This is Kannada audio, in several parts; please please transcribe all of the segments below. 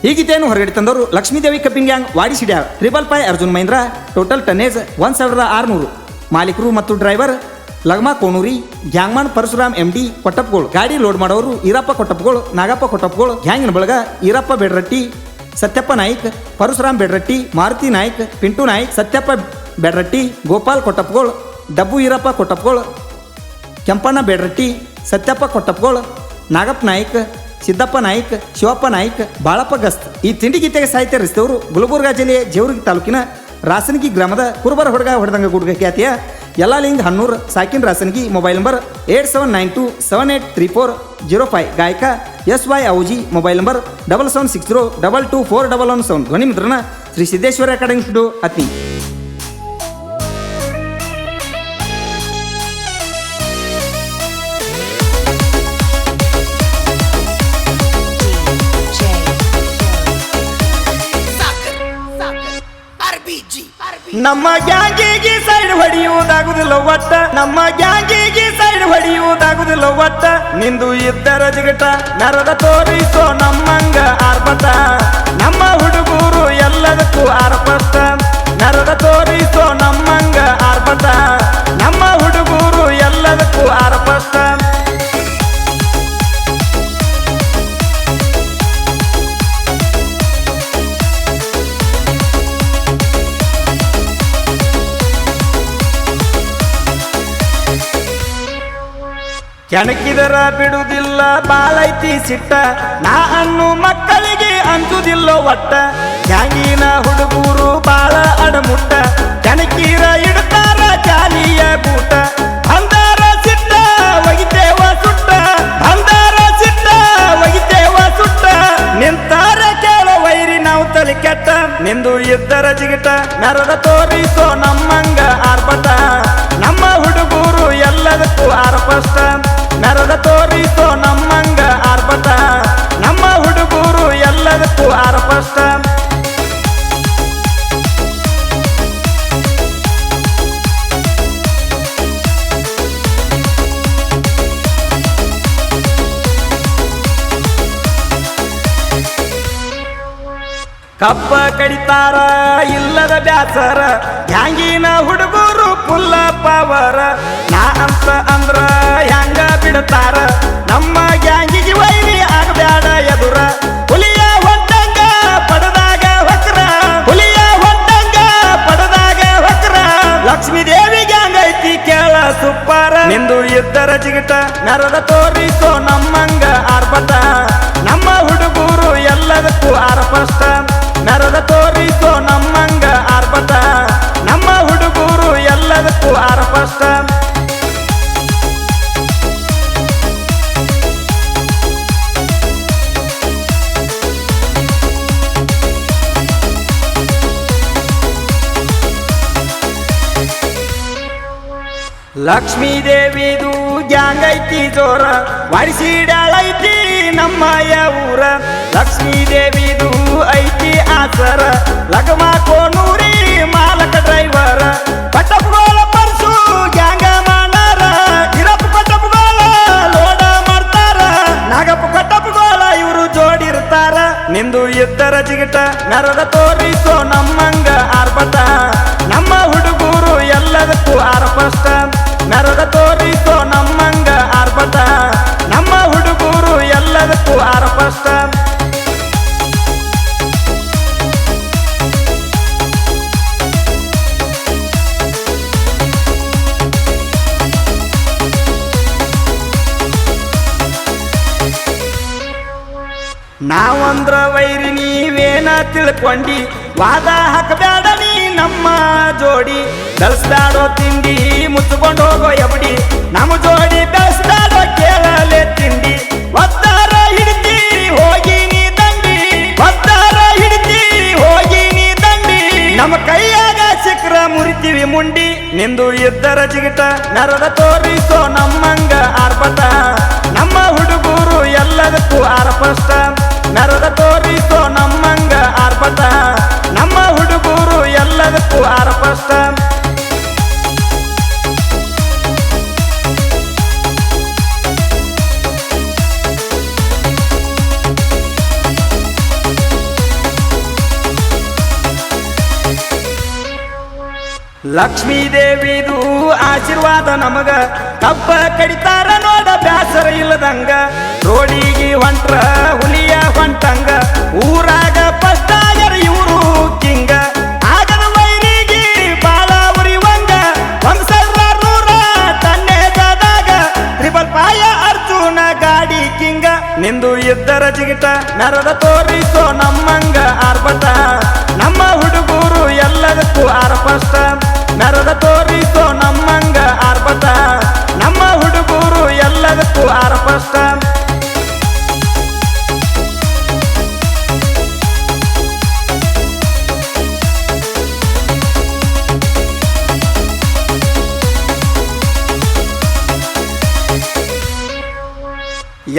ಈ ಗೀತೆಯನ್ನು ಹೊರಗಡೆ ತಂದವರು ಲಕ್ಷ್ಮೀದೇವಿ ಕಪ್ಪಿಂಗ್ ಗ್ಯಾಂಗ್ ವಾಡಿ ಸಿಡ್ಯಾಳ್ 555 ಅರ್ಜುನ್ ಮಹೀಂದ್ರ. Total tonnage 1600. ಮಾಲೀಕರು ಮತ್ತು ಡ್ರೈವರ್ ಲಗ್ಮಾ ಕೋಣೂರಿ, ಗ್ಯಾಂಗ್ಮಾನ್ ಪರಶುರಾಮ್ MD ಕೊಟ್ಟಪ್ಗೋಳು. ಗಾಡಿ ಲೋಡ್ ಮಾಡೋರು ಈರಪ್ಪ ಕೊಟ್ಟಪ್ಗೋಳು, ನಾಗಪ್ಪ ಕೊಟ್ಟಪ್ಗೋಳು. ಗ್ಯಾಂಗಿನ ಬಳಗ ಈರಪ್ಪ ಬೇಡ್ರಟ್ಟಿ, ಸತ್ಯಪ್ಪ ನಾಯ್ಕ್, ಪರಶುರಾಮ್ ಬೇಡ್ರಟ್ಟಿ, ಮಾರುತಿ ನಾಯ್ಕ್, ಪಿಂಟು ನಾಯ್ಕ್, ಸತ್ಯಪ್ಪ ಬೇಡ್ರಟ್ಟಿ, ಗೋಪಾಲ್ ಕೊಟ್ಟಪ್ಗೋಳು, ಡಬ್ಬು ಈರಪ್ಪ ಕೊಟ್ಟಪ್ಗೋಳು, ಕೆಂಪಣ್ಣ ಬೇಡ್ರಟ್ಟಿ, ಸತ್ಯಪ್ಪ ಕೊಟ್ಟಪ್ಗೋಳು, ನಾಗಪ್ಪ ನಾಯ್ಕ್, ಸಿದ್ದಪ್ಪ ನಾಯ್ಕ್, ಶಿವಪ್ಪ ನಾಯ್ಕ್, ಬಾಳಪ್ಪ ಗಸ್ತ್. ಈ ತಿಂಡಿ ಗೀತೆಗೆ ಸಾಹಿತ್ಯ ರಚಿಸಿದವರು ಗುಲ್ಬರ್ಗಾ ಜಿಲ್ಲೆಯ ಜೇವರ್ಗಿ ತಾಲೂಕಿನ ರಾಸನಗಿ ಗ್ರಾಮದ ಕುರುಬರ ಹುಡುಗ ಹೊಡೆದಂಗ ಗುಡ್ಗ ಖ್ಯಾತಿಯ ಯಲ್ಲಾಲಿಂಗ್ ಹನ್ನೂರ್ ಸಾಕಿನ್ ರಾಸನಗಿ. Mobile number 8792783405. ಗಾಯಕ SY ಔಜಿ. Mobile number 7760224117. ಧ್ವನಿ ಮಿತ್ರನ ಶ್ರೀ ಸಿದ್ದೇಶ್ವರ ಅಕಾಡೆಮಿ ಸ್ಟುಡಿಯೋ ಅತ್ನಿ. ನಮ್ಮ ಗ್ಯಾಂಗಿಗೆ ಸೈಡ್ ಹೊಡೆಯುವುದಾಗುದಿಲ್ಲ ಒಟ್ಟ, ನಮ್ಮ ಗ್ಯಾಂಗಿಗೆ ಸೈಡ್ ಹೊಡೆಯುವುದಾಗುದಿಲ್ಲ ಒಟ್ಟ. ನಿಂದು ಇದ್ದರ ಜಿಗಟ ನರದ ತೋರಿಸೋ ನಮ್ಮಂಗ ಆರ್ಭಟ. ನಮ್ಮ ಹುಡುಗರು ಎಲ್ಲದಕ್ಕೂ ಆರ್ಭಟ, ನರದ ತೋರಿಸೋ ನಮ್ಮಂಗ ಆರ್ಭಟ. ನಮ್ಮ ಹುಡುಗರು ಎಲ್ಲದಕ್ಕೂ ಆರ್ಭಟ. ಕೆಣಕಿದರ ಬಿಡುವುದಿಲ್ಲ ಬಾಳೈತಿ ಸಿಟ್ಟ, ನಾ ಅನ್ನು ಮಕ್ಕಳಿಗೆ ಅಂಜುದಿಲ್ಲ ಒಟ್ಟ. ಗ್ಯಾಂಗಿನ ಹುಡುಗರು ಬಾಳ ಅಡಮುಟ್ಟ, ಕೆಣಕಿರ ಇಡ್ತಾರ ಜಾಲಿಯ ಗೂಟ. ಅಂದಾರ ಸಿಟ್ಟ ಒಗಿತೇವ ಸುಟ್ಟ, ಅಂದಾರ ಸಿಟ್ಟ ಒಗಿತೇವ ಸುಟ್ಟ. ನಿಂತಾರ ಕೇಳ ವೈರಿ ನಾವು ತಲೆ ಕೆಟ್ಟ. ನಿಂದು ಇದ್ದರ ಜಿಗಿಟ ನರದ ತೋರಿಸೋ ನಮ್ಮಂಗ ಆರ್ಭಟ. ನಮ್ಮ ಹುಡುಗರು ಎಲ್ಲದಕ್ಕೂ ಆರ್ಭಟ, ನರದ ತೋರಿಸೋ ನಮ್ಮಂಗ ಆರ್ಭಟ. ನಮ್ಮ ಹುಡುಗರು ಎಲ್ಲದಕ್ಕೂ ಆರ್ಭಟ. ಕಬ್ಬ ಕಡಿತಾರ ಇಲ್ಲದ ಬ್ಯಾಸರ, ಗ್ಯಾಂಗಿನ ಹುಡುಗರು ಫುಲ್ಲ ಪವರ. ನಾ ಅಂತ ಅಂದ್ರ ಹ್ಯಾಂಗ ಬಿಡ್ತಾರ, ನಮ್ಮ ಗ್ಯಾಂಗಿಗೆ ವೈರಿ ಆಗಬ್ಯಾಡ ಎದುರ. ಹುಲಿಯ ಹೊಟ್ಟಂಗ ಪಡದಾಗ ಹೊಕ್ರ, ಹುಲಿಯ ಹೊಟ್ಟಂಗ ಪಡದಾಗ ಹೊಕ್ರ. ಲಕ್ಷ್ಮೀ ದೇವಿ ಗ್ಯಾಂಗ್ ಐತಿ ಕೇಳ ಸುಪ್ಪರ. ನಿಂದು ಇದ್ದರ ಜಿಗಿಟ ನರದ ತೋರಿಸೋ ನಮ್ಮಂಗ ಆರ್ಭಟ. ನಮ್ಮ ಹುಡುಗರು ಎಲ್ಲದಕ್ಕೂ ಆರ್ಭಟ, ನರದ ತೋರಿಸೋ ನಮ್ಮಂಗ ಆರ್ಭಟ. ನಮ್ಮ ಹುಡುಗರು ಎಲ್ಲದಕ್ಕೂ ಆರ್ಭಟ. ಲಕ್ಷ್ಮೀ ದೇವಿದು ಗ್ಯಾಂಗ್ ಐತಿ ಜೋರ, ವಾಡಿಸಿಡ್ಯಾಳೈತಿ ನಮ್ಮಯ ಊರ. ಲಕ್ಷ್ಮೀ ದೇವಿದು ಐತಿ ಆಸರ, ಲಗಮ ಕೋನೂರಿ ಮಾಲಕ ಡ್ರೈವರ. ಪಟ್ಟಪ್ಗೋಳ ಪರ್ಸು ಗ್ಯಾಂಗ ಮಾಡಾರ, ಇರಪ್ಪ ಪಟ್ಟಪ್ಗೋಳ ಲೋಡ ಮಾಡ್ತಾರ. ನಾಗಪ್ಪ ಪಟ್ಟಪ್ಗೋಳ ಇವರು ಜೋಡಿರ್ತಾರ. ನಿಂದು ಇದ್ದರ ಜಿಗಿಟ ನರದ ತೋರಿಸೋ ನಮ್ಮಂಗ ಆರ್ಭಟ. ನಮ್ಮ ಹುಡುಗರು ಎಲ್ಲದಕ್ಕೂ ಆರ್ಭಟ, ನರದ ತೋರಿಸೋ ನಮ್ಮಂಗ ಆರ್ಭಟ. ನಮ್ಮ ಹುಡುಗರು ಎಲ್ಲದಕ್ಕೂ ಆರ್ಭಟ. ನಾವಂದ್ರ ವೈರಿ ನೀವೇನ ತಿಳ್ಕೊಂಡಿ, ವಾದ ಹಾಕಬ್ಯಾಡ ನೀ ನಮ್ಮ ಜೋಡಿ. ಬೆಳೆಸ್ದಾಡೋ ತಿಂಡಿ ಮುಚ್ಚಿಕೊಂಡು ಹೋಗೋ ಎಬಡಿ, ನಮ್ಮ ಜೋಡಿ ಬೆಳೆಸ್ದಾಡೋ ಕೇಳಲೆ ತಿಂಡಿ. ಒತ್ತಾರ ಹಿಡಿತೀರಿ ಹೋಗಿ ನೀ ದಂಡಿ, ಒತ್ತಾರ ಹಿಡಿತೀರಿ ಹೋಗಿ ನೀ ದಂಡಿ. ನಮ್ಮ ಕೈಯಾಗ ಸಿಕ್ರ ಮುರಿತೀವಿ ಮುಂಡಿ. ನಿಂದು ಇದ್ದರ ಜಿಗಿಟ ನರದ ತೋರಿಸೋ ನಮ್ಮಂಗ ಆರ್ಭಟ. ನಮ್ಮ ಹುಡುಗರು ಎಲ್ಲದಕ್ಕೂ ಆರ್ಭಟ, ನರದ ತೋರಿಸೋ ನಮ್ಮಂಗ ಆರ್ಭಟ. ನಮ್ಮ ಹುಡುಗರು ಎಲ್ಲದಕ್ಕೂ ಆರ್ಭಟ. ಲಕ್ಷ್ಮೀ ದೇವಿದು ಆಶೀರ್ವಾದ ನಮಗ ಕಬ್ಬ ಕಡಿತಾರ ನೋಡ ಬ್ಯಾಸರ ಇಲ್ಲದಂಗ ರೋಡಿಗೆ ಹೊಂಟ್ರ ಹುಲಿಯ ಹೊಂಟಂಗ ಊರಾಗ ಪಸ್ಟಾಯರ ಇವರು ಕಿಂಗ ಆಗದ ವೈರಿಗೆ ಬಾಳ ಉರಿವಂಗ ವಂಶರೂರ ತನ್ನೇದಾಗ ತ್ರಿಬಲ್ ಪಾಯ ಅರ್ಜುನ ಗಾಡಿ ಕಿಂಗ ನಿಂದು ಇದ್ದರ ಜಿಗಿಟ ನರದ ತೋರಿಸೋ ನಮ್ಮಂಗ ಆರ್ಭಟ ನಮ್ಮ ಹುಡುಗರು ಎಲ್ಲದಕ್ಕೂ ಆರ್ಭಟ ನರದ ತೋರಿಸೋ ನಮ್ಮಂಗ ಆರ್ಭಟ ನಮ್ಮ ಹುಡುಗರು ಎಲ್ಲದಕ್ಕೂ ಆರ್ಭಟ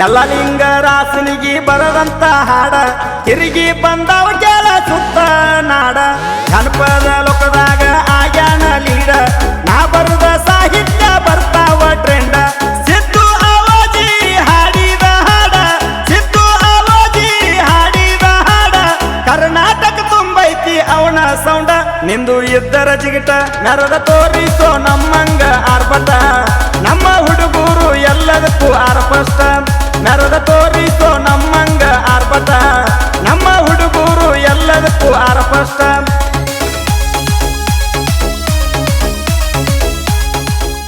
ಎಲ್ಲ ಲಿಂಗರಾಸನಿಗೆ ಬರದಂತ ಹಾಡ ತಿರುಗಿ ಬಂದವ ಕೆಲ ಸುತ್ತ ನಾಡ ಜನಪದ ಲೋಕದಾಗ ಆಗ್ಯಾನ ಲೀಡ ನಾ ಬರದ ಸಾಹಿತ್ಯ ಬರ್ತಾವ ಟ್ರೆಂಡ ಸಿದ್ದು ಆವಾಜಿ ಹಾಡಿದ ಹಾಡ ಸಿದ್ದು ಆವಾಜಿ ಹಾಡಿದ ಹಾಡ ಕರ್ನಾಟಕ ತುಂಬೈತಿ ಅವನ ಸೌಂಡ ನಿಂದು ಇದ್ದರ ಜಿಗಿಟ ನರದ ತೋರಿಸೋ ನಮ್ಮಂಗ ಆರ್ಭಟ ನಮ್ಮ ಹುಡುಗರು ಎಲ್ಲದಕ್ಕೂ ಆರ್ಭಟ ನರದ ತೋರಿಸೋ